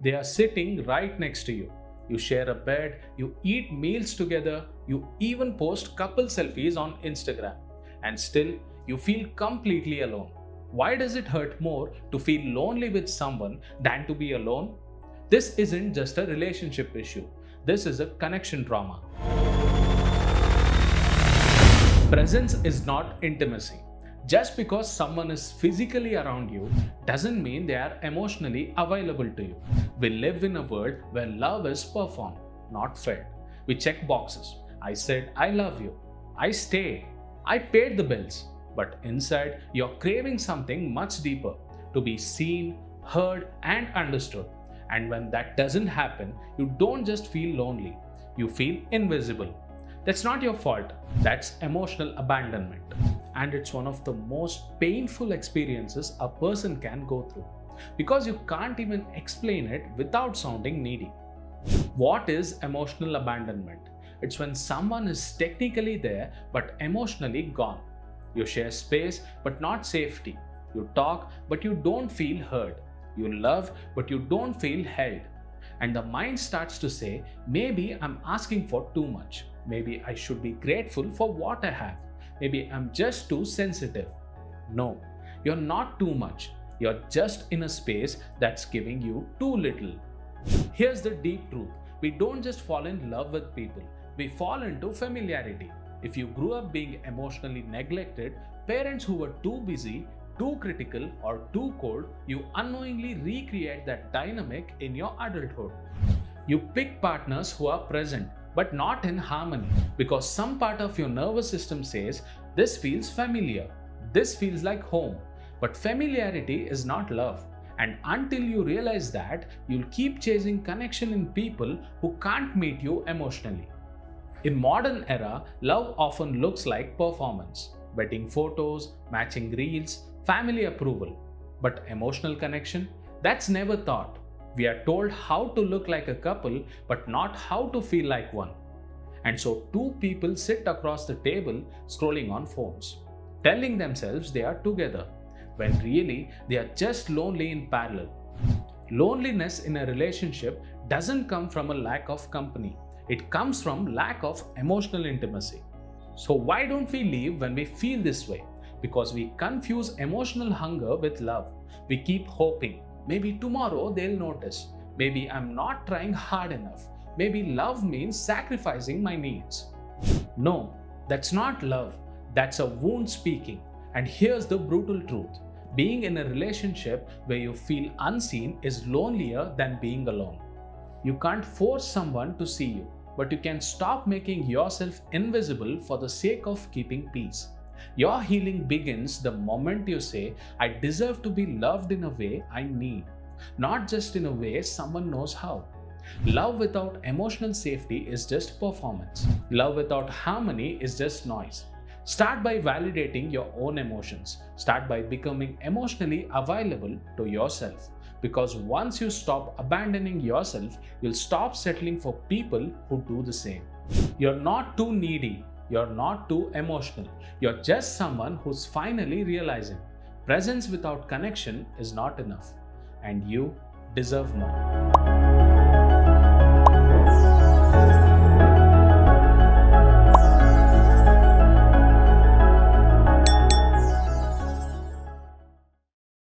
They are sitting right next to you. You share a bed, you eat meals together, you even post couple selfies on Instagram, and still you feel completely alone. Why does it hurt more to feel lonely with someone than to be alone? This isn't just a relationship issue, this is a connection trauma. Presence is not intimacy. Just because someone is physically around you doesn't mean they are emotionally available to you. We live in a world where love is performed, not felt. We check boxes. I said, I love you. I stayed. I paid the bills. But inside, you're craving something much deeper, to be seen, heard, and understood. And when that doesn't happen, you don't just feel lonely, you feel invisible. That's not your fault, that's emotional abandonment. And it's one of the most painful experiences a person can go through, because you can't even explain it without sounding needy. What is emotional abandonment? It's when someone is technically there but emotionally gone. You share space but not safety. You talk but you don't feel heard. You love but you don't feel held. And the mind starts to say, maybe I'm asking for too much. Maybe I should be grateful for what I have. Maybe I'm just too sensitive. No, you're not too much. You're just in a space that's giving you too little. Here's the deep truth. We don't just fall in love with people. We fall into familiarity. If you grew up being emotionally neglected, parents who were too busy, too critical, or too cold, you unknowingly recreate that dynamic in your adulthood. You pick partners who are present, but not in harmony, because some part of your nervous system says, this feels familiar, this feels like home. But familiarity is not love. And until you realize that, you'll keep chasing connection in people who can't meet you emotionally. In modern era, love often looks like performance, wedding photos, matching reels, family approval. But emotional connection, that's never thought. We are told how to look like a couple, but not how to feel like one. And so two people sit across the table scrolling on phones, telling themselves they are together, when really they are just lonely in parallel. Loneliness in a relationship doesn't come from a lack of company. It comes from lack of emotional intimacy. So why don't we leave when we feel this way? Because we confuse emotional hunger with love. We keep hoping. Maybe tomorrow they'll notice. Maybe I'm not trying hard enough. Maybe love means sacrificing my needs. No, that's not love. That's a wound speaking. And here's the brutal truth. Being in a relationship where you feel unseen is lonelier than being alone. You can't force someone to see you, but you can stop making yourself invisible for the sake of keeping peace. Your healing begins the moment you say, I deserve to be loved in a way I need, not just in a way someone knows how. Love without emotional safety is just performance. Love without harmony is just noise. Start by validating your own emotions. Start by becoming emotionally available to yourself. Because once you stop abandoning yourself, you'll stop settling for people who do the same. You're not too needy. You're not too emotional. You're just someone who's finally realizing presence without connection is not enough, and you deserve more.